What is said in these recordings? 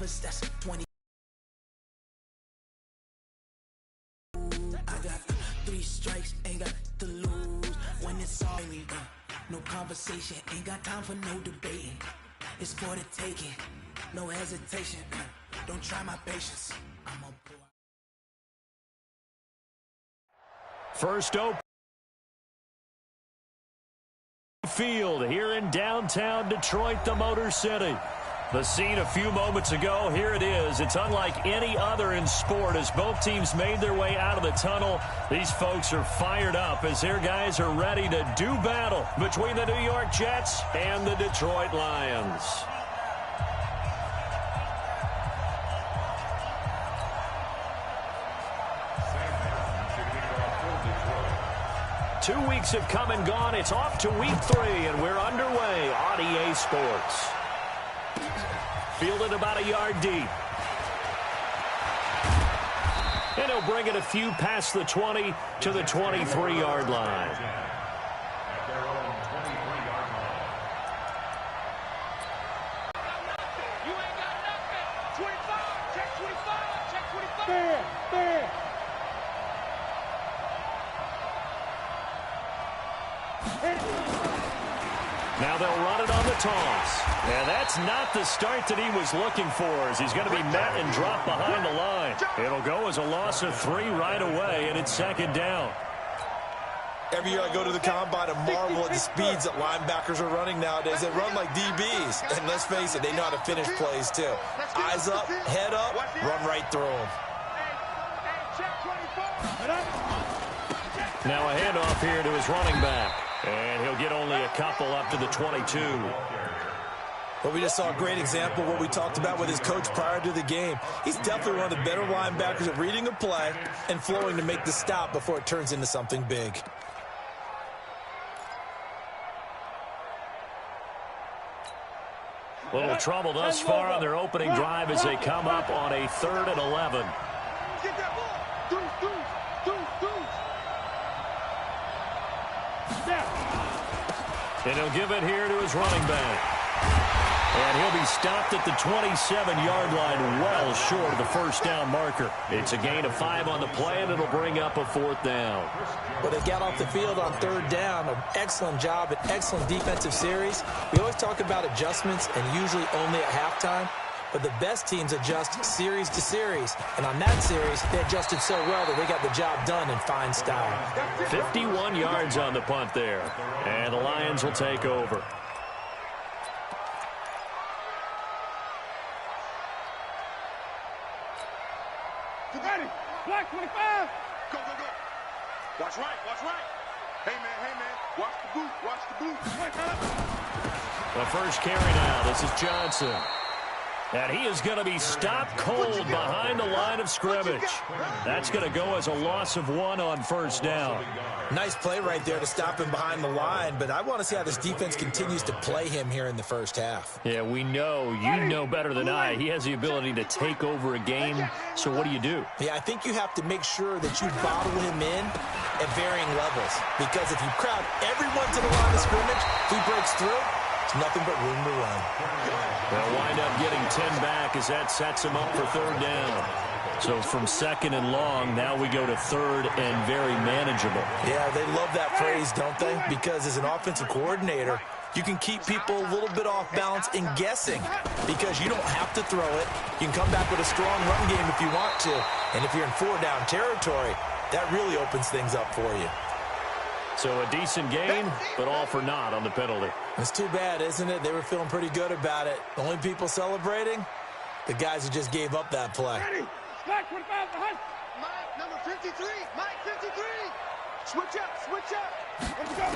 numbers, that's 20. I got 3 strikes, ain't got to lose. When it's all me, no conversation, ain't got time for no debating. It's for the taking, no hesitation. Don't try my patience. I'm a boy. First open field here in downtown Detroit, the Motor City. The scene a few moments ago, here it is. It's unlike any other in sport as both teams made their way out of the tunnel. These folks are fired up as their guys are ready to do battle between the New York Jets and the Detroit Lions. Two weeks have come and gone. It's off to week 3, and we're underway on EA Sports. Fielded about a yard deep. And he'll bring it a few past the 20 to the 23-yard line. Now they'll run it on the toss. And that's not the start that he was looking for as he's going to be met and dropped behind the line. It'll go as a loss of 3 right away, and it's 2nd down. Every year I go to the combine and marvel at the speeds that linebackers are running nowadays. They run like DBs. And let's face it, they know how to finish plays too. Eyes up, head up, run right through them. Now a handoff here to his running back. And he'll get only a couple up to the 22. Well, we just saw a great example of what we talked about with his coach prior to the game. He's definitely one of the better linebackers at reading a play and flowing to make the stop before it turns into something big. Little trouble thus far on their opening drive as they come up on a 3rd and 11. And he'll give it here to his running back. And he'll be stopped at the 27-yard line, well short of the first down marker. It's a gain of 5 on the play, and it'll bring up a 4th down. Well, they got off the field on 3rd down. An excellent job, an excellent defensive series. We always talk about adjustments, and usually only at halftime. But the best teams adjust series to series. And on that series, they adjusted so well that they got the job done in fine style. 51 yards on the punt there. And the Lions will take over. Black 25. Go, go, go. Watch right, watch right. Hey, man, watch the boot, watch the boot. The first carry now, this is Johnson. And he is going to be stopped cold behind the line of scrimmage. That's going to go as a loss of 1 on 1st down. Nice play right there to stop him behind the line, but I want to see how this defense continues to play him here in the first half. Yeah, we know, you know better than I, he has the ability to take over a game, so what do? Yeah, I think you have to make sure that you bottle him in at varying levels, because if you crowd everyone to the line of scrimmage, if he breaks through, it's nothing but room to run. They'll wind up getting 10 back as that sets him up for 3rd down. So from 2nd and long, now we go to 3rd and very manageable. Yeah, they love that phrase, don't they? Because as an offensive coordinator, you can keep people a little bit off balance and guessing because you don't have to throw it. You can come back with a strong run game if you want to. And if you're in 4-down territory, that really opens things up for you. So a decent game, but all for naught on the penalty. It's too bad, isn't it? They were feeling pretty good about it. The only people celebrating, the guys who just gave up that play. Black 25 behind. Mike, number 53. Mike, 53. Switch up. Let's go.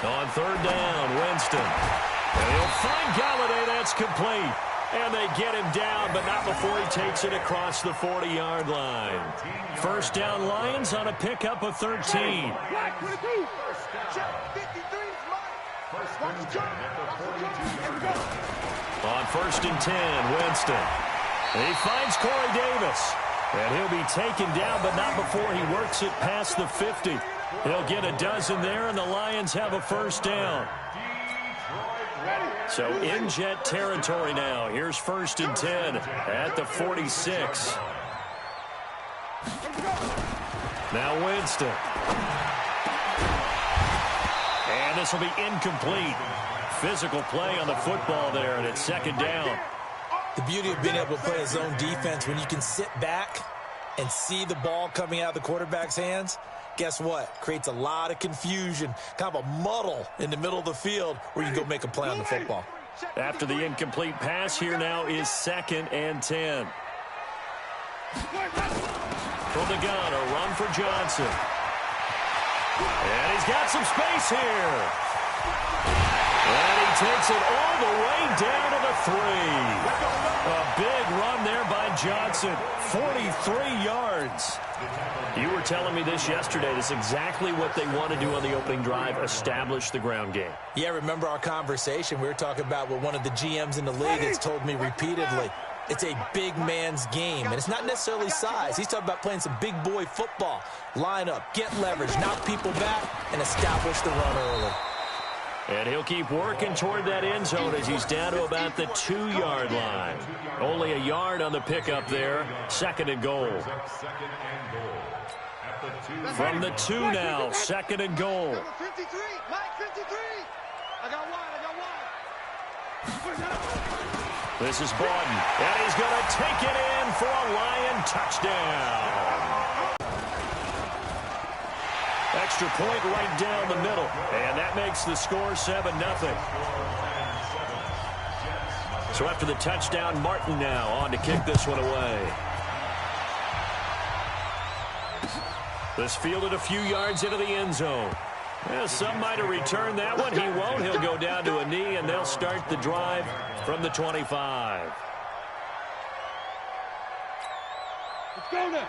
On 3rd down, Winston. And he'll find Galladay. That's complete. And they get him down, but not before he takes it across the 40-yard line. 1st down, Lions on a pickup of 13. Black 22. Check 53. On 1st and 10, Winston. He finds Corey Davis. And he'll be taken down, but not before he works it past the 50. He'll get a dozen there, and the Lions have a 1st down. So in Jet territory now. Here's 1st and 10 at the 46. Now Winston. And this will be incomplete. Physical play on the football there, and it's 2nd down. The beauty of being able to play a zone defense when you can sit back and see the ball coming out of the quarterback's hands, guess what? Creates a lot of confusion, kind of a muddle in the middle of the field where you can go make a play on the football. After the incomplete pass, here now is 2nd and 10. From the gun, a run for Johnson. And he's got some space here. And he takes it all the way down to the 3. A big run there by Johnson. 43 yards. You were telling me this yesterday. This is exactly what they want to do on the opening drive, establish the ground game. Yeah, remember our conversation? We were talking about what one of the GMs in the league has told me repeatedly. It's a big man's game, and it's not necessarily size. He's talking about playing some big boy football. Line up, get leverage, knock people back, and establish the run early. And he'll keep working toward that end zone as he's down to about the 2-yard line. Only a yard on the pickup there. 2nd and goal. From the 2 now, 2nd and goal. Number 53, Mike 53. I got wide. This is Bawden, and he's going to take it in for a Lion touchdown. Extra point right down the middle, and that makes the score 7-0. So after the touchdown, Martin now on to kick this one away. This fielded a few yards into the end zone. Well, some might have returned that one. He won't. He'll go down to a knee, and they'll start the drive from the 25.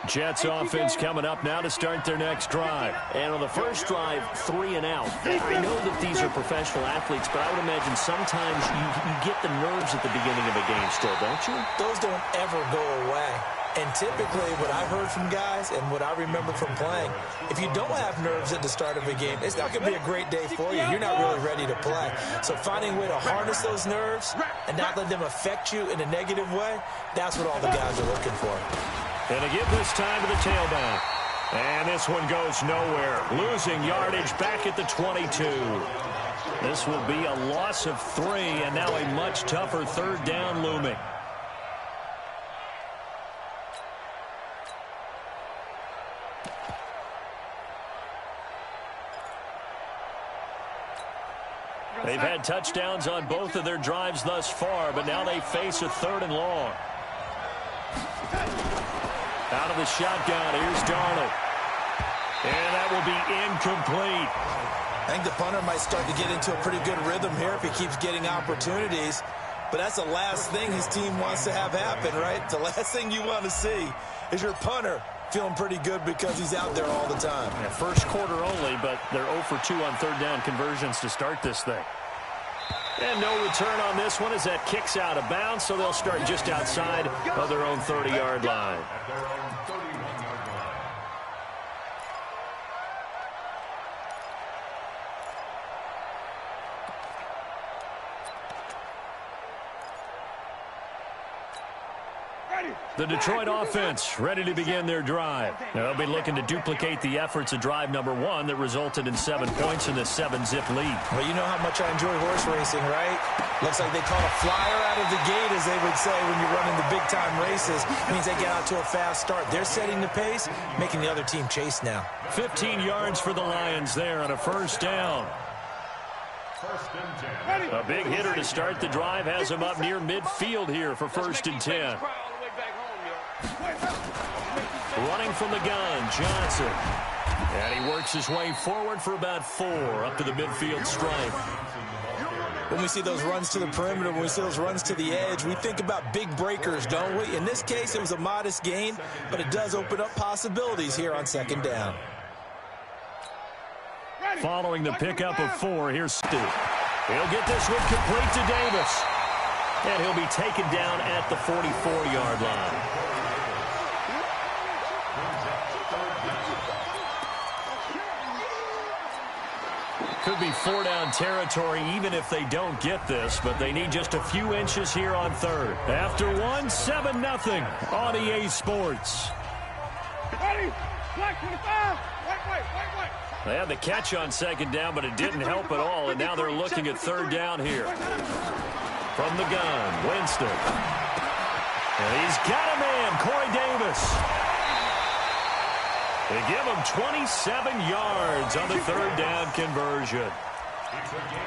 Jets offense coming up now to start their next drive. And on the first drive, 3 and out. I know that these are professional athletes, but I would imagine sometimes you get the nerves at the beginning of a game still, don't you? Those don't ever go away. And typically what I've heard from guys and what I remember from playing, if you don't have nerves at the start of a game, it's not going to be a great day for you. You're not really ready to play. So finding a way to harness those nerves and not let them affect you in a negative way, that's what all the guys are looking for. And to give this time to the tailback. And this one goes nowhere. Losing yardage back at the 22. This will be a loss of 3, and now a much tougher 3rd down looming. They've had touchdowns on both of their drives thus far, but now they face a 3rd and long. Out of the shotgun, here's Darnold. And that will be incomplete. I think the punter might start to get into a pretty good rhythm here if he keeps getting opportunities. But that's the last thing his team wants to have happen, right? The last thing you want to see is your punter feeling pretty good because he's out there all the time. Yeah, first quarter only, but they're 0 for 2 on 3rd down conversions to start this thing. And no return on this one as that kicks out of bounds, so they'll start just outside of their own 30-yard line. The Detroit offense ready to begin their drive. Now, they'll be looking to duplicate the efforts of drive number 1 that resulted in 7 points in this 7-zip lead. Well, you know how much I enjoy horse racing, right? Looks like they caught a flyer out of the gate, as they would say when you're running the big-time races. It means they get out to a fast start. They're setting the pace, making the other team chase now. 15 yards for the Lions there on a 1st down. A big hitter to start the drive has him up near midfield here for 1st and 10. Running from the gun, Johnson. And he works his way forward for about 4 up to the midfield stripe. When we see those runs to the perimeter, when we see those runs to the edge, we think about big breakers, don't we? In this case, it was a modest gain, but it does open up possibilities here on 2nd down. Following the pickup of 4, here's Stu. He'll get this one complete to Davis. And he'll be taken down at the 44-yard line. Could be 4-down territory even if they don't get this, but they need just a few inches here on third. After one, 7-0 on EA Sports. Ready? Black 25. Wait. They had the catch on second down, but it didn't help at all, and now they're looking at third down here. From the gun, Winston. And he's got a man, Corey Davis. They give him 27 yards on the third down conversion.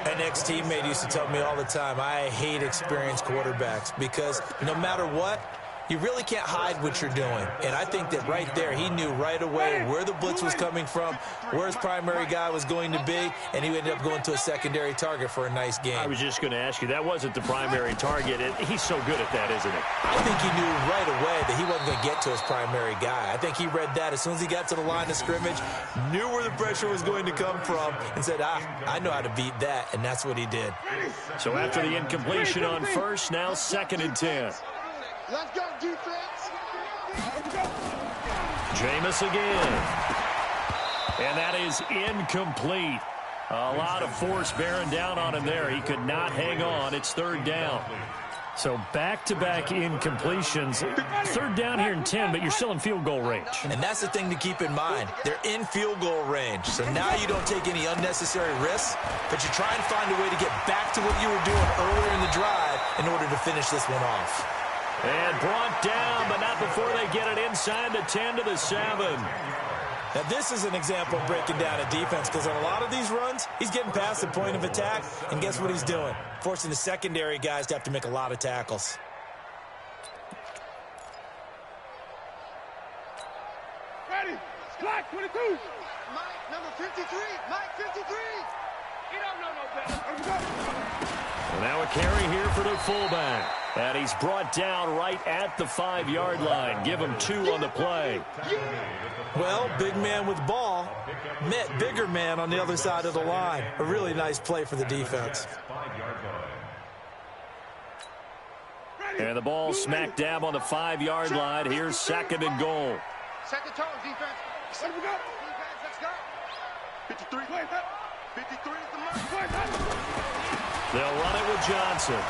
An ex-teammate used to tell me all the time, I hate experienced quarterbacks because no matter what, you really can't hide what you're doing. And I think that right there, he knew right away where the blitz was coming from, where his primary guy was going to be, and he ended up going to a secondary target for a nice game. I was just going to ask you, that wasn't the primary target. He's so good at that, isn't he? I think he knew right away that he wasn't going to get to his primary guy. I think he read that as soon as he got to the line of scrimmage, knew where the pressure was going to come from, and said, I know how to beat that, and that's what he did. So after the incompletion on first, now 2nd and 10. Let's go, defense. Jameis again. And that is incomplete. A lot of force bearing down on him there. He could not hang on. It's third down. So back-to-back incompletions. Third down here in 10, but you're still in field goal range. And that's the thing to keep in mind. They're in field goal range. So now you don't take any unnecessary risks, but you try and find a way to get back to what you were doing earlier in the drive in order to finish this one off. And brought down, but not before they get it inside the 10 to the 7. Now, this is an example of breaking down a defense because on a lot of these runs, he's getting past the point of attack, and guess what he's doing? Forcing the secondary guys to have to make a lot of tackles. Ready? Black 22. Mike, number 53. Mike, 53. He don't know no better. Well, now a carry here for the fullback. And he's brought down right at the 5-yard line. Give him 2 on the play. Well, big man with ball met bigger man on the other side of the line. A really nice play for the defense. And the ball smack dab on the 5-yard line. Here's 2nd and goal. Second tone, defense. Let me go. Defense, let's go. 53. 53 is the mark. They'll run it with Johnson.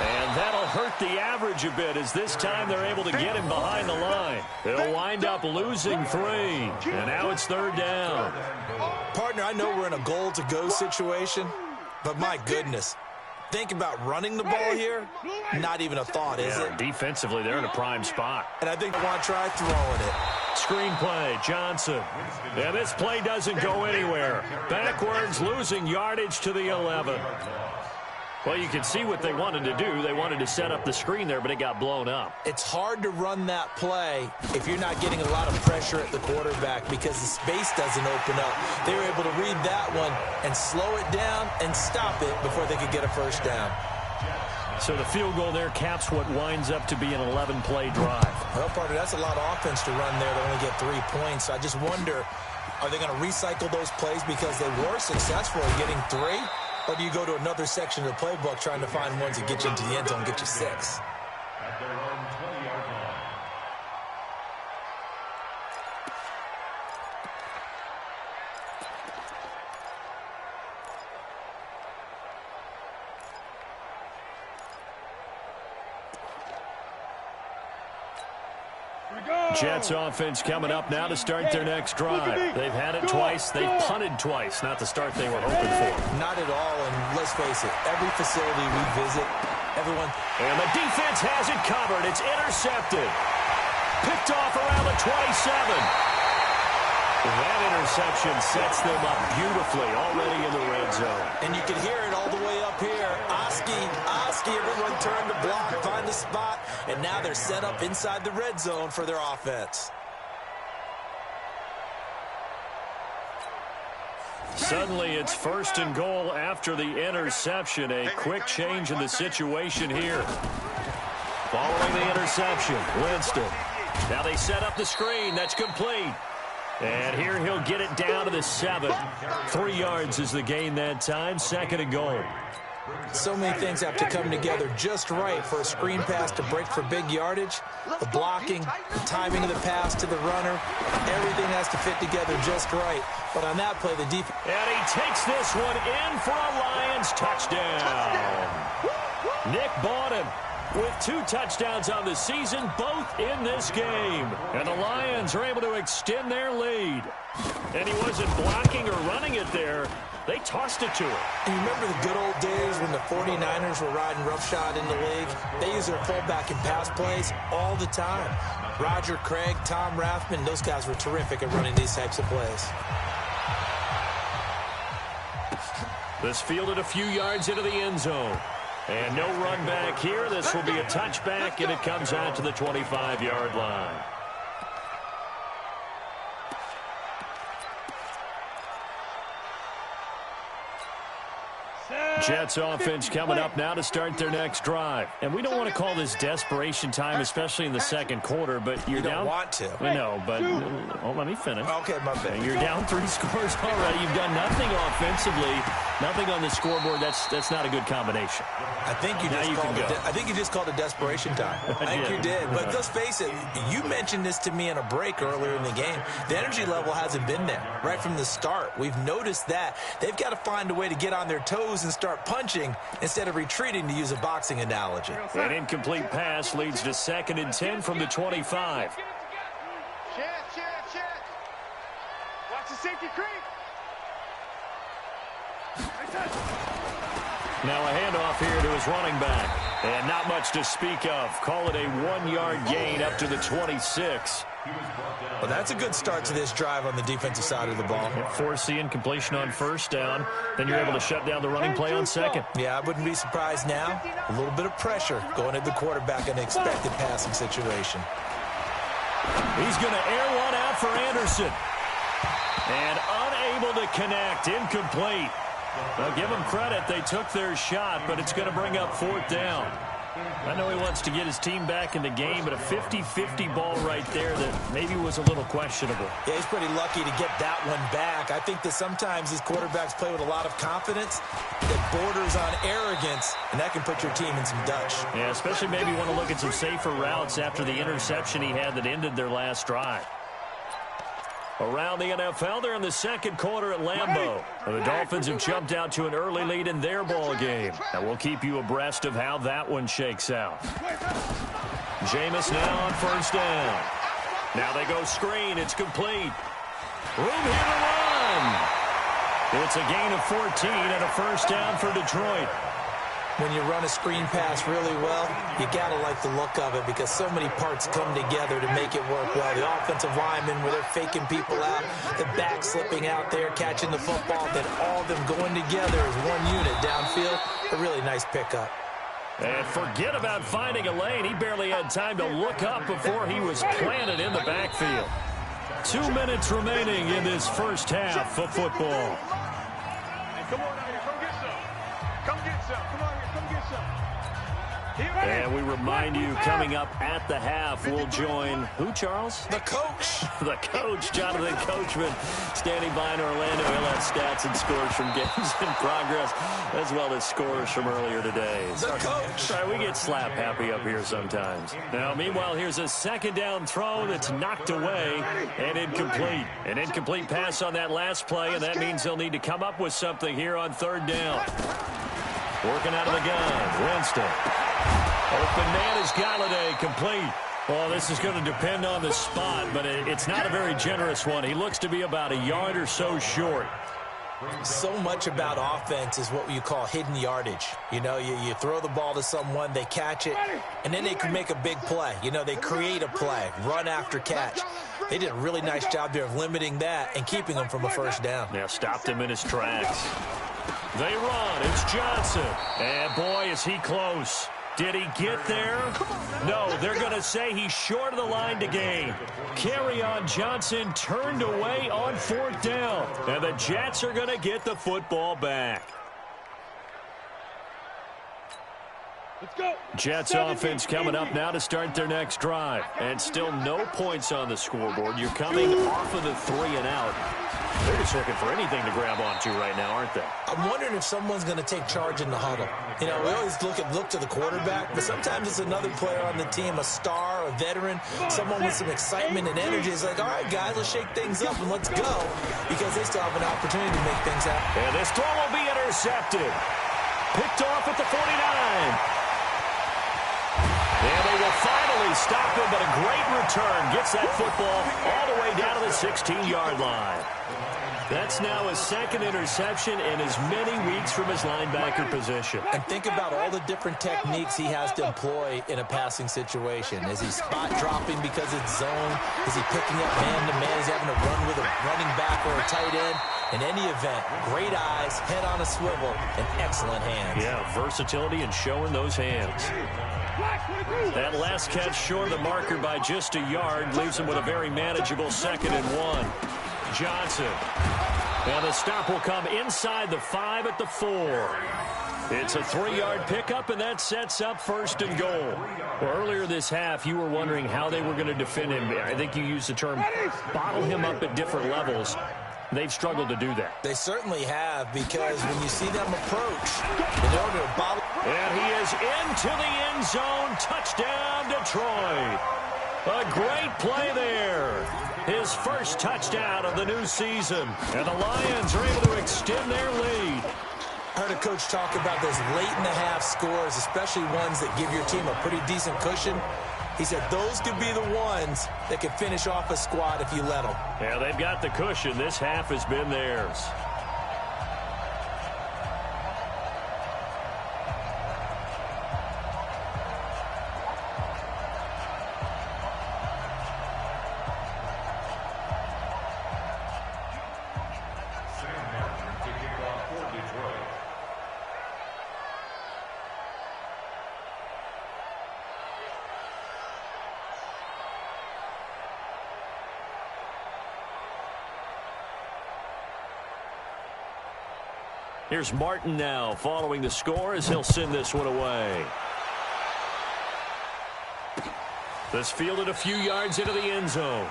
And that'll hurt the average a bit as this time they're able to get him behind the line. They'll wind up losing 3. And now it's third down. Partner, I know we're in a goal-to-go situation, but my goodness. Think about running the ball here. Not even a thought, is it? Defensively, they're in a prime spot. And I think they want to try throwing it. Screen play, Johnson. And this play doesn't go anywhere. Backwards, losing yardage to the 11. Well, you can see what they wanted to do. They wanted to set up the screen there, but it got blown up. It's hard to run that play if you're not getting a lot of pressure at the quarterback because the space doesn't open up. They were able to read that one and slow it down and stop it before they could get a first down. So the field goal there caps what winds up to be an 11-play drive. Well, partner, that's a lot of offense to run there to only get 3 points. I just wonder, are they going to recycle those plays because they were successful in getting 3? Or do you go to another section of the playbook trying to find ones that get you into the end zone and get you 6? Jets offense coming up now to start their next drive. They've had it twice. They've punted twice. Not the start they were hoping for. Not at all, and let's face it, every facility we visit, everyone... And the defense has it covered. It's intercepted. Picked off around the 27. That interception sets them up beautifully already in the red zone. And you can hear it all the way up here. Oski, everyone turned to block, find the spot, and now they're set up inside the red zone for their offense. Suddenly it's 1st and goal after the interception. A quick change in the situation here. Following the interception, Winston. Now they set up the screen. That's complete. And here he'll get it down to the 7. 3 yards is the gain that time. 2nd and goal. So many things have to come together just right for a screen pass to break for big yardage. The blocking, the timing of the pass to the runner, everything has to fit together just right. But on that play, the defense... And he takes this one in for a Lions touchdown. Nick Bawden with 2 touchdowns on the season, both in this game. And the Lions are able to extend their lead. And he wasn't blocking or running it there. They tossed it to him. And you remember the good old days when the 49ers were riding roughshod in the league? They used their fullback in pass plays all the time. Roger Craig, Tom Rathman, those guys were terrific at running these types of plays. This fielded a few yards into the end zone. And no run back here. This will be a touchback, and it comes out to the 25-yard line. Jets offense coming up now to start their next drive. And we don't want to call this desperation time, especially in the second quarter, but you're down. You don't want to. I know, but let me finish. Okay, my bad. You're down 3 scores already. You've done nothing offensively, nothing on the scoreboard. That's not a good combination. I think you just called it desperation time. I think you did. But let's face it, you mentioned this to me in a break earlier in the game. The energy level hasn't been there right from the start. We've noticed that. They've got to find a way to get on their toes and start punching instead of retreating, to use a boxing analogy. An incomplete pass leads to 2nd and 10 from the 25. Chance. Watch the safety creep. Now a handoff here to his running back. And not much to speak of. Call it a 1-yard gain up to the 26. Well, that's a good start to this drive on the defensive side of the ball. Force the incompletion on 1st down. Then you're able to shut down the running play on 2nd. Yeah, I wouldn't be surprised now. A little bit of pressure going at the quarterback in an expected passing situation. He's going to air one out for Anderson. And unable to connect. Incomplete. Well, give them credit. They took their shot, but it's going to bring up 4th down. I know he wants to get his team back in the game, but a 50-50 ball right there that maybe was a little questionable. Yeah, he's pretty lucky to get that one back. I think that sometimes these quarterbacks play with a lot of confidence that borders on arrogance, and that can put your team in some Dutch. Yeah, especially maybe want to look at some safer routes after the interception he had that ended their last drive. Around the NFL, they're in the second quarter at Lambeau. The Dolphins have jumped out to an early lead in their ball game. And we'll keep you abreast of how that one shakes out. Jameis now on 1st down. Now they go screen. It's complete. Room here to run. It's a gain of 14 and a 1st down for Detroit. When you run a screen pass really well, you got to like the look of it because so many parts come together to make it work well. The offensive linemen, where they're faking people out, the back slipping out there, catching the football, then all of them going together as one unit downfield. A really nice pickup. And forget about finding a lane. He barely had time to look up before he was planted in the backfield. 2 minutes remaining in this first half of football. Come on out here. Come get some. Come get some. Come on here. Come get some. And we remind you, coming up at the half, we'll join who, Charles? The coach. The coach, Jonathan Coachman, standing by in Orlando. He'll have stats and scores from games in progress, as well as scores from earlier today. The coach. Sorry, we get slap happy up here sometimes. Now, meanwhile, here's a 2nd down throw that's knocked away and incomplete. An incomplete pass on that last play, and that means they'll need to come up with something here on 3rd down. Working out of the gun, Winston. Open man is Galladay, complete. Well, this is going to depend on the spot, but it's not a very generous one. He looks to be about a yard or so short. So much about offense is what you call hidden yardage. You know, you throw the ball to someone, they catch it, and then they can make a big play. You know, they create a play, run after catch. They did a really nice job there of limiting that and keeping him from a 1st down. Yeah, stopped him in his tracks. They run. It's Johnson. And, boy, is he close. Did he get there? No, they're going to say he's short of the line to gain. Kerryon Johnson turned away on 4th down. And the Jets are going to get the football back. Let's go. Jets offense coming up now to start their next drive. And still no points on the scoreboard. You're coming off of the 3 and out. They're just looking for anything to grab onto right now, aren't they? I'm wondering if someone's going to take charge in the huddle. You know, we always look to the quarterback, but sometimes it's another player on the team, a star, a veteran, someone with some excitement and energy. It's like, all right, guys, let's shake things up and let's go, because they still have an opportunity to make things happen. And this throw will be intercepted. Picked off at the 49. And they will finally stop him, but a great return. Gets that football all the way down to the 16-yard line. That's now his second interception in as many weeks from his linebacker position. And think about all the different techniques he has to employ in a passing situation. Is he spot dropping because it's zone? Is he picking up man-to-man? Is he having to run with a running back or a tight end? In any event, great eyes, head on a swivel, and excellent hands. Yeah, versatility and showing those hands. That last catch short of the marker by just a yard leaves him with a very manageable 2nd and 1. Johnson. And the stop will come inside the 5 at the 4. It's a 3-yard pickup, and that sets up 1st and goal. Well, earlier this half, you were wondering how they were going to defend him. I think you used the term bottle him up at different levels. They've struggled to do that. They certainly have, because when you see them approach, in order to bottle... And he is into the end zone. Touchdown, Detroit. A great play there. His first touchdown of the new season. And the Lions are able to extend their lead. I heard a coach talk about those late-in-the-half scores, especially ones that give your team a pretty decent cushion. He said those could be the ones that could finish off a squad if you let them. Yeah, they've got the cushion. This half has been theirs. Here's Martin now following the score as he'll send this one away. This fielded a few yards into the end zone.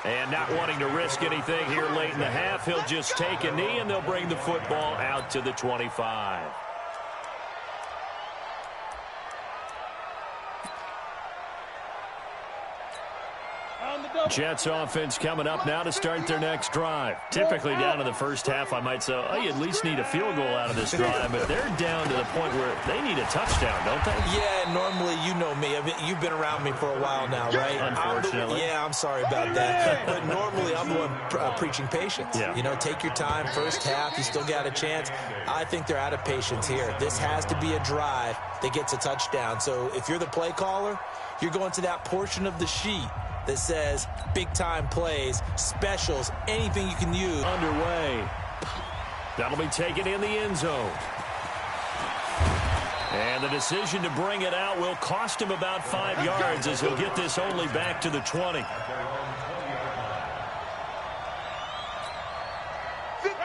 And not wanting to risk anything here late in the half, he'll just take a knee and they'll bring the football out to the 25. Jets offense coming up now to start their next drive. Typically down in the first half, I might say, oh, you at least need a field goal out of this drive, but they're down to the point where they need a touchdown, don't they? Yeah, normally, you know me. You've been around me for a while now, right? Unfortunately. I'm sorry about that. But normally, I'm the one preaching patience. Yeah. You know, take your time. First half, you still got a chance. I think they're out of patience here. This has to be a drive that gets a touchdown. So if you're the play caller, you're going to that portion of the sheet that says big-time plays, specials, anything you can use. Underway. That'll be taken in the end zone. And the decision to bring it out will cost him about 5 yards as he'll get this only back to the 20.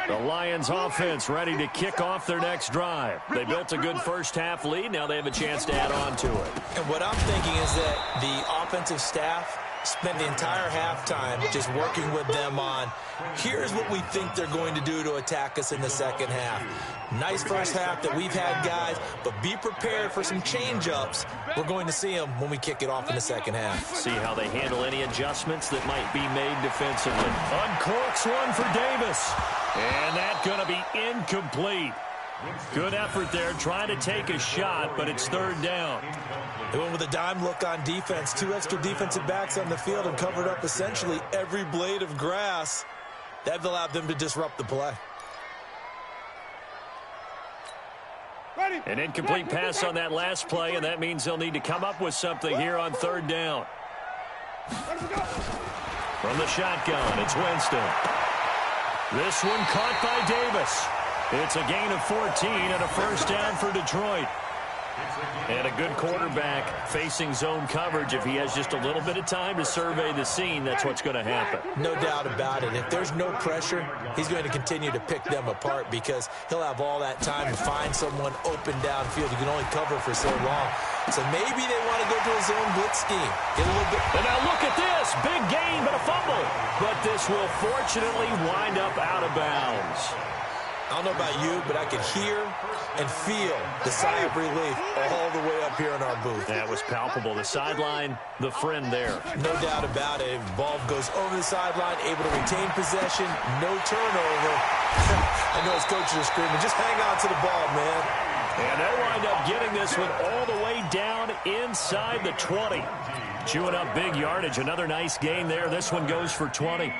The Lions offense ready to kick off their next drive. They built a good first half lead. Now they have a chance to add on to it. And what I'm thinking is that the offensive staff spent the entire halftime just working with them on, here's what we think they're going to do to attack us in the second half. Nice first half that we've had, guys, but be prepared for some change-ups. We're going to see them when we kick it off in the second half. See how they handle any adjustments that might be made defensively. Uncorks one for Davis. And that's going to be incomplete. Good effort there, trying to take a shot, but it's third down. They went with a dime look on defense. 2 extra defensive backs on the field and covered up essentially every blade of grass. That allowed them to disrupt the play. An incomplete pass on that last play, and that means they'll need to come up with something here on third down. From the shotgun, it's Winston. This one caught by Davis. It's a gain of 14 and a first down for Detroit. And a good quarterback facing zone coverage. If he has just a little bit of time to survey the scene, that's what's going to happen. No doubt about it. If there's no pressure, he's going to continue to pick them apart because he'll have all that time to find someone open downfield. You can only cover for so long. So maybe they want to go to a zone blitz scheme. Get a little bit. And now look at this. Big gain, but a fumble. But this will fortunately wind up out of bounds. I don't know about you, but I could hear and feel the sigh of relief all the way up here in our booth. That was palpable. The sideline, the friend there. No doubt about it. Ball goes over the sideline, able to retain possession, no turnover. I know his coaches are screaming, just hang on to the ball, man. And they wind up getting this one all the way down inside the 20. Chewing up big yardage. Another nice gain there. This one goes for 20.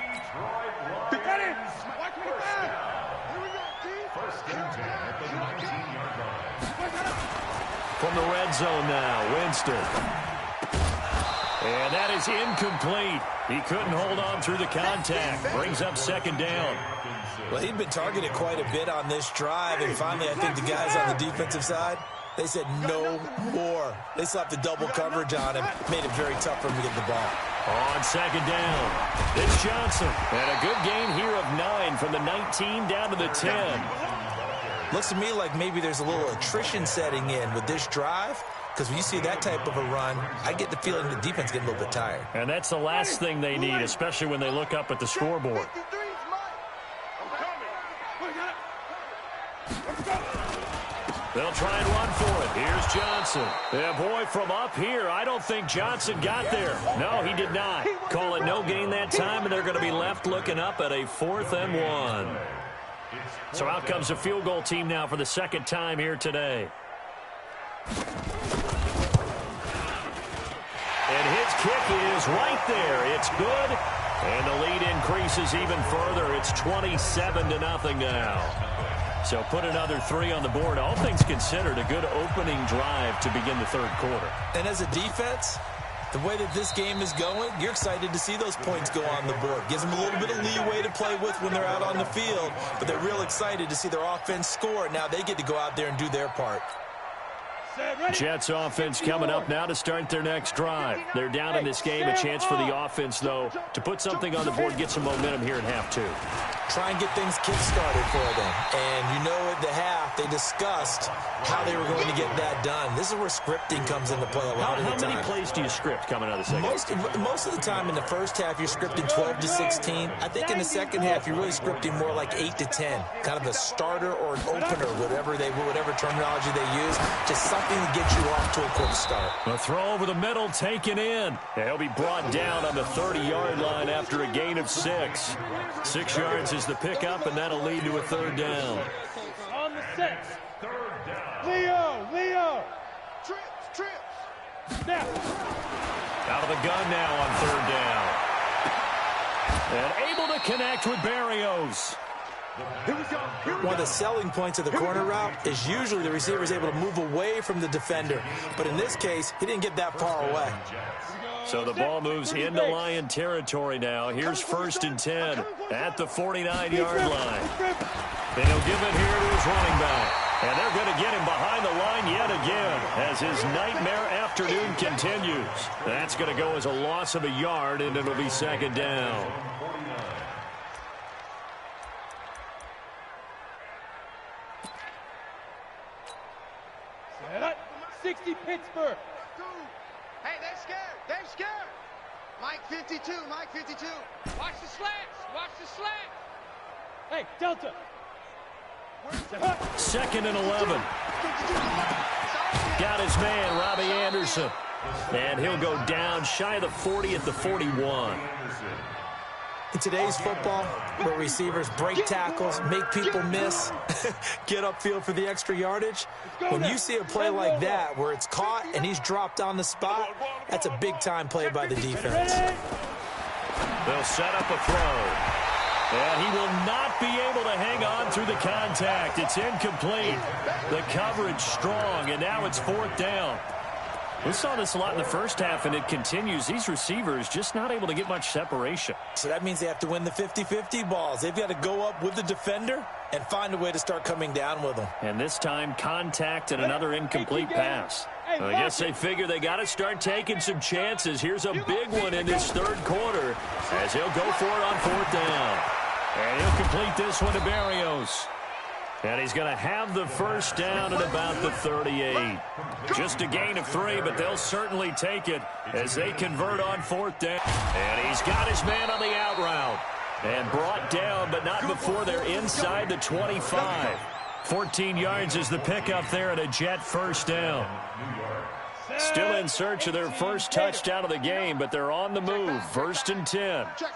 From the red zone now, Winston. And that is incomplete. He couldn't hold on through the contact. Brings up second down. Well, he'd been targeted quite a bit on this drive, and finally I think the guys on the defensive side, they said no more. They slapped the double coverage on him, made it very tough for him to get the ball. On second down, it's Johnson. And a good gain here of 9 from the 19 down to the 10. Looks to me like maybe there's a little attrition setting in with this drive, because when you see that type of a run, I get the feeling the defense getting a little bit tired. And that's the last thing they need, especially when they look up at the scoreboard. They'll try and run for it. Here's Johnson. Yeah, boy, from up here, I don't think Johnson got there. No, he did not. Call it no gain that time, and they're going to be left looking up at a 4th and 1. So out comes the field goal team now for the second time here today. And his kick is right there. It's good. And the lead increases even further. It's 27-0 now. So put another 3 on the board. All things considered, a good opening drive to begin the third quarter. And as a defense, the way that this game is going, you're excited to see those points go on the board. Gives them a little bit of leeway to play with when they're out on the field, but they're real excited to see their offense score. Now they get to go out there and do their part. Jets offense coming up now to start their next drive. They're down in this game. A chance for the offense, though, to put something on the board, get some momentum here in half 2. Try and get things kick-started for them. And you know at the half, they discussed how they were going to get that done. This is where scripting comes into play a lot of the time. How many plays do you script coming out of the second? Most of the time in the first half, you're scripting 12 to 16. I think in the second half, you're really scripting more like 8 to 10. Kind of a starter or an opener, whatever terminology they use. Just something to get you off to a quick start. A throw over the middle, taken in. He'll be brought down on the 30-yard line after a gain of 6. 6 yards is the pickup, and that'll lead to a 3rd down. On the 6. 3rd down. Leo. Trips. Snap. Out of the gun now on 3rd down. And able to connect with Berrios. One of the selling points of the corner route is usually the receiver is able to move away from the defender. But in this case, he didn't get that far away. So the ball moves into Lion territory now. Here's 1st and 10 at the 49-yard line. And he'll give it here to his running back. And they're going to get him behind the line yet again as his nightmare afternoon continues. That's going to go as a loss of a yard, and it'll be 2nd down. 60 Pittsburgh. Hey, they're scared. Mike 52. Watch the slants. Hey, Delta. 2nd and 11. Got his man, Robbie Anderson. And he'll go down shy of the 40 at the 41. In today's football, where receivers break tackles, make people miss, get upfield for the extra yardage, when you see a play like that where it's caught and he's dropped on the spot, that's a big-time play by the defense. They'll set up a throw. And he will not be able to hang on through the contact. It's incomplete. The coverage strong, and now it's 4th down. We saw this a lot in the first half, and it continues. These receivers just not able to get much separation. So that means they have to win the 50-50 balls. They've got to go up with the defender and find a way to start coming down with them. And this time, contact and another incomplete pass. I guess they figure they got to start taking some chances. Here's a big one in this third quarter as he'll go for it on fourth down. And he'll complete this one to Berrios. And he's going to have the first down at about the 38. Just a gain of 3, but they'll certainly take it as they convert on fourth down. And he's got his man on the out route. And brought down, but not before they're inside the 25. 14 yards is the pickup there and a Jet first down. Still in search of their first touchdown of the game, but they're on the move. First and 10. Check.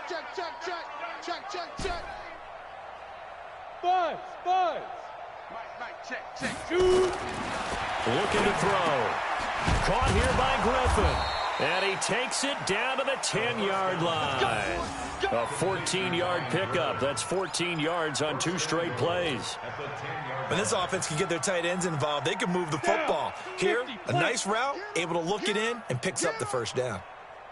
Buzz. Mike, check. Shoot. Looking to throw. Caught here by Griffin. And he takes it down to the 10-yard line. A 14-yard pickup. That's 14 yards on 2 straight plays. When this offense can get their tight ends involved, they can move the football. Here, a nice route, able to look it in, and picks up the first down.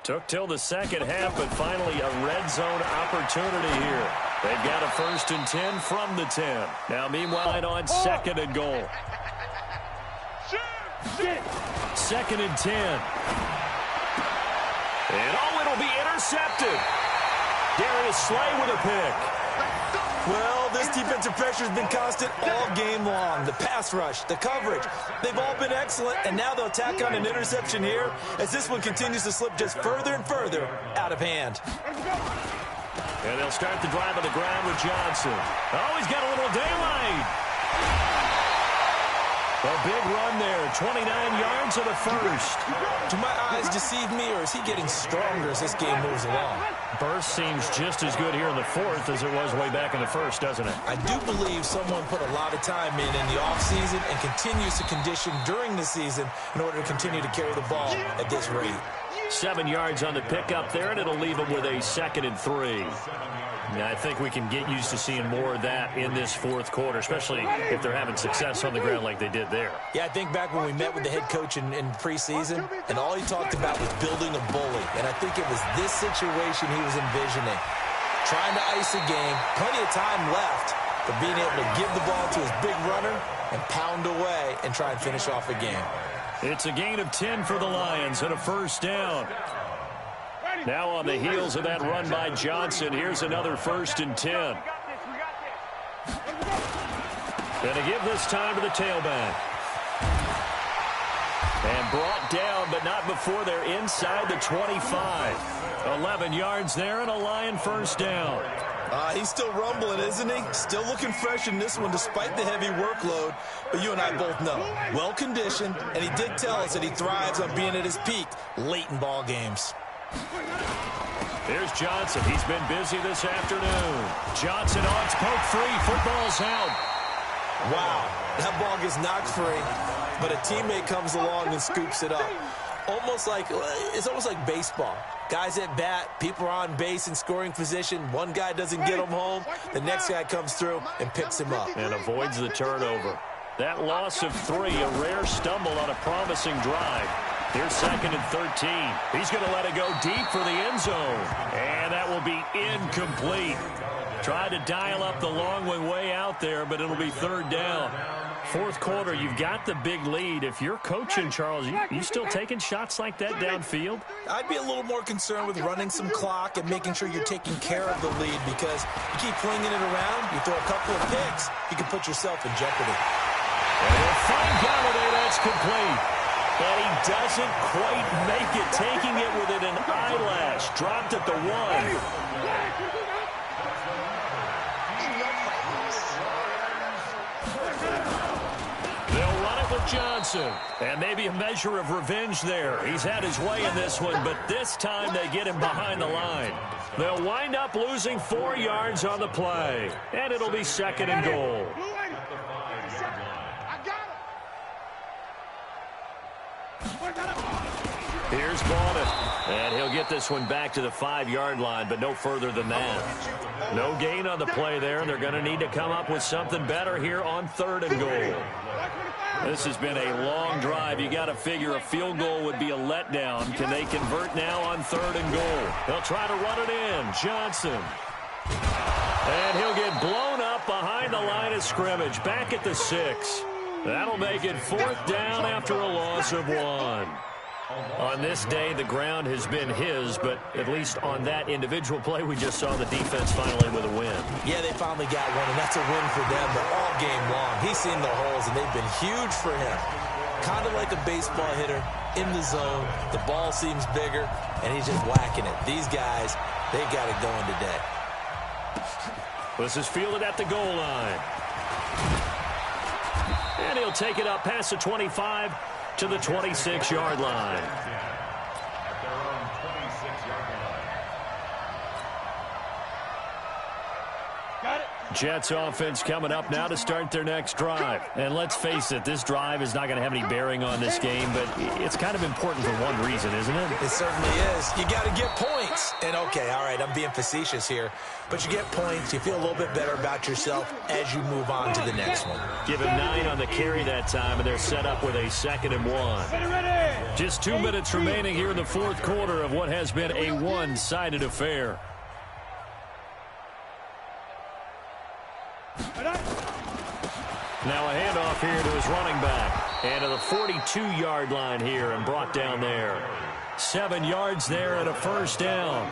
Took till the second half, but finally a red zone opportunity here. They've got a first and 10 from the 10. Now, meanwhile, on second and goal. Second and 10. And it'll be intercepted. Darius Slay with a pick. Well, this defensive pressure has been constant all game long. The pass rush, the coverage, they've all been excellent, and now they'll tack on an interception here as this one continues to slip just further and further out of hand. And they'll start the drive on the ground with Johnson. Oh, he's got a little daylight. A big run there, 29 yards of the first. Do my eyes deceive me, or is he getting stronger as this game moves along? Burst seems just as good here in the fourth as it was way back in the first, doesn't it? I do believe someone put a lot of time in the offseason and continues to condition during the season in order to continue to carry the ball at this rate. 7 yards on the pickup there, and it'll leave them with a second and 3. Now, I think we can get used to seeing more of that in this fourth quarter, especially if they're having success on the ground like they did there. Yeah, I think back when we met with the head coach in preseason, and all he talked about was building a bully. And I think it was this situation he was envisioning. Trying to ice a game, plenty of time left, but being able to give the ball to his big runner and pound away and try and finish off a game. It's a gain of 10 for the Lions and a first down. Now on the heels of that run by Johnson, here's another first and 10. Going to give this time to the tailback. And brought down, but not before they're inside the 25. 11 yards there and a Lion first down. He's still rumbling, isn't he? Still looking fresh in this one despite the heavy workload. But you and I both know, well-conditioned, and he did tell us that he thrives on being at his peak late in ball games. There's Johnson. He's been busy this afternoon. Johnson on, it's poked free. Football's out. Wow, that ball gets knocked free, but a teammate comes along and scoops it up. It's almost like baseball. Guys at bat, people are on base in scoring position. One guy doesn't get him home. The next guy comes through and picks him up. And avoids the turnover. That loss of 3, a rare stumble on a promising drive. Here's second and 13. He's going to let it go deep for the end zone. And that will be incomplete. Tried to dial up the long way out there, but it'll be third down. Fourth quarter, you've got the big lead. If you're coaching, Charles, you still taking shots like that downfield? I'd be a little more concerned with running some clock and making sure you're taking care of the lead, because you keep flinging it around, you throw a couple of picks, you can put yourself in jeopardy. And they'll find Golladay. That's complete. And he doesn't quite make it, taking it within an eyelash. Dropped at the 1. Johnson, and maybe a measure of revenge there. He's had his way in this one, but this time they get him behind the line. They'll wind up losing 4 yards on the play, and it'll be second and goal. Here's Baldwin, and he'll get this one back to the 5-yard line, but no further than that. No gain on the play there. They're going to need to come up with something better here on 3rd and goal. This has been a long drive. You got to figure a field goal would be a letdown. Can they convert now on 3rd and goal? They'll try to run it in. Johnson. And he'll get blown up behind the line of scrimmage. Back at the 6. That'll make it 4th down after a loss of 1. On this day, the ground has been his, but at least on that individual play, we just saw the defense finally with a win. Yeah, they finally got one, and that's a win for them. But all game long, he's seen the holes, and they've been huge for him. Kind of like a baseball hitter in the zone. The ball seems bigger, and he's just whacking it. These guys, they got it going today. This is fielded at the goal line. And he'll take it up past the 25 to the 26-yard line. Jets offense coming up now to start their next drive. And let's face it, this drive is not going to have any bearing on this game, but it's kind of important for one reason, isn't it? It certainly is. You got to get points. And okay, all right, I'm being facetious here, but you get points, you feel a little bit better about yourself as you move on to the next one. Give him 9 on the carry that time, and they're set up with a 2nd and 1. Just 2 minutes remaining here in the 4th quarter of what has been a one-sided affair. Now a handoff here to his running back. And to the 42-yard line here and brought down there. 7 yards there and a 1st down.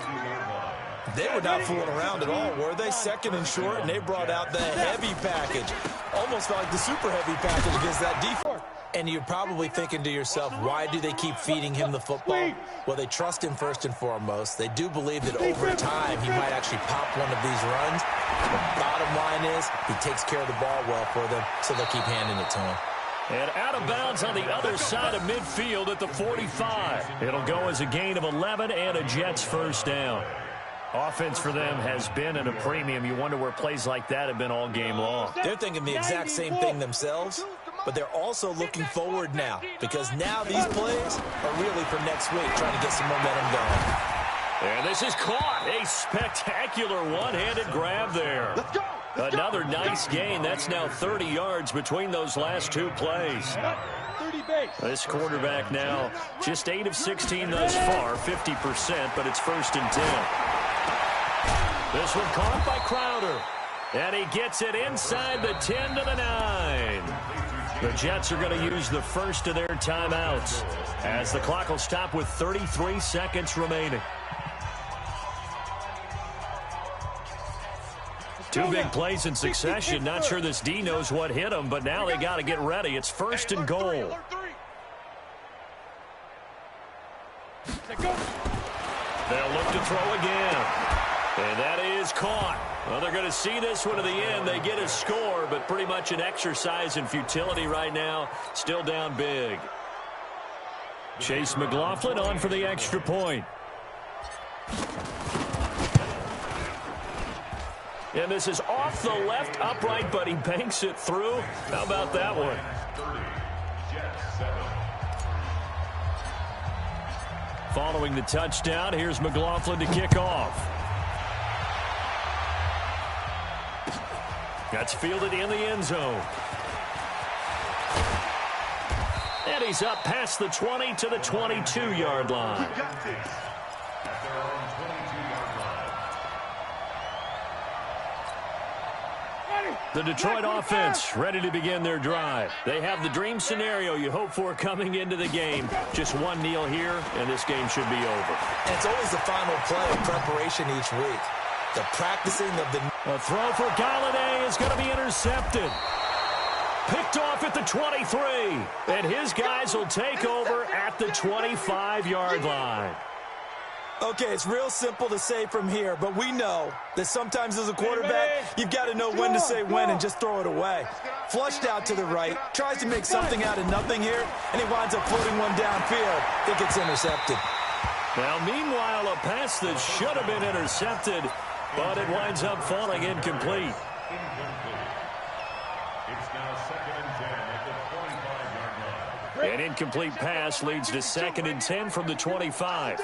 They were not fooling around at all, were they? 2nd and short, and they brought out the heavy package. Almost felt like the super heavy package against that defense. And you're probably thinking to yourself, why do they keep feeding him the football? Well, they trust him first and foremost. They do believe that over time he might actually pop one of these runs. The bottom line is he takes care of the ball well for them, so they'll keep handing it to him. And out of bounds on the other side of midfield at the 45. It'll go as a gain of 11 and a Jets 1st down. Offense for them has been at a premium. You wonder where plays like that have been all game long. They're thinking the exact same thing themselves, but they're also looking forward now because now these plays are really for next week, trying to get some momentum going. And this is caught. A spectacular one-handed grab there. Another nice gain. That's now 30 yards between those last 2 plays. This quarterback now just 8 of 16 thus far, 50%, but it's 1st and 10. This one caught by Crowder. And he gets it inside the 10 to the 9. The Jets are going to use the first of their timeouts as the clock will stop with 33 seconds remaining. 2 big plays in succession. Not sure this D knows what hit him, but now they got to get ready. It's 1st and goal. They'll look to throw again. And that is caught. Well, they're going to see this one to the end. They get a score, but pretty much an exercise in futility right now. Still down big. Chase McLaughlin on for the extra point. And this is off the left upright, but he banks it through. How about that one? Following the touchdown, here's McLaughlin to kick off. That's fielded in the end zone. And he's up past the 20 to the 22-yard line. The Detroit offense ready to begin their drive. They have the dream scenario you hope for coming into the game. Just one kneel here, and this game should be over. And it's always the final play of preparation each week. The practicing of the... A throw for Galladay is going to be intercepted. Picked off at the 23. And his guys will take over at the 25-yard line. Okay, it's real simple to say from here, but we know that sometimes as a quarterback, you've got to know when to say when and just throw it away. Flushed out to the right, tries to make something out of nothing here, and he winds up floating one downfield. I think it's intercepted. Now, meanwhile, a pass that should have been intercepted, but it winds up falling incomplete. It's now 2nd and 10 at the 25-yard line. An incomplete pass leads to 2nd and 10 from the 25.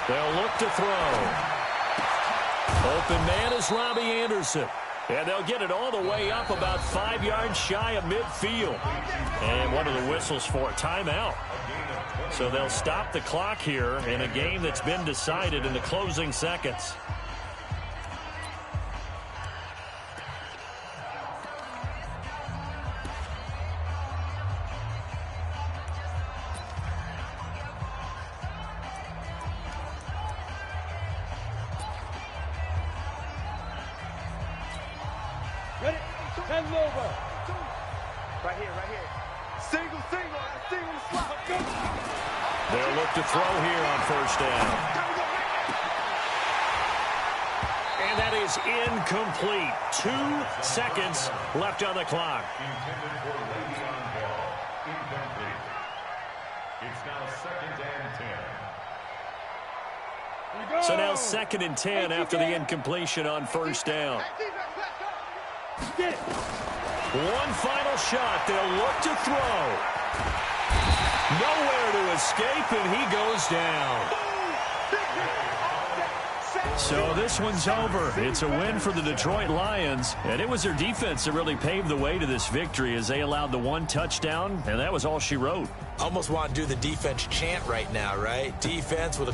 They'll look to throw. Open man is Robbie Anderson. And they'll get it all the way up about 5 yards shy of midfield. And one of the whistles for a timeout. So they'll stop the clock here in a game that's been decided in the closing seconds. Ready? Send it over. Right here. Single, slot. Go. They'll look to throw here on 1st down. And that is incomplete. 2 seconds left on the clock. It's now 2nd and 10. So now 2nd and 10 after the incompletion on 1st down. One final shot. They'll look to throw. Nowhere to escape, and he goes down. So this one's over. It's a win for the Detroit Lions, and it was their defense that really paved the way to this victory as they allowed the 1 touchdown, and that was all she wrote. Almost want to do the defense chant right now, right? Defense with a couple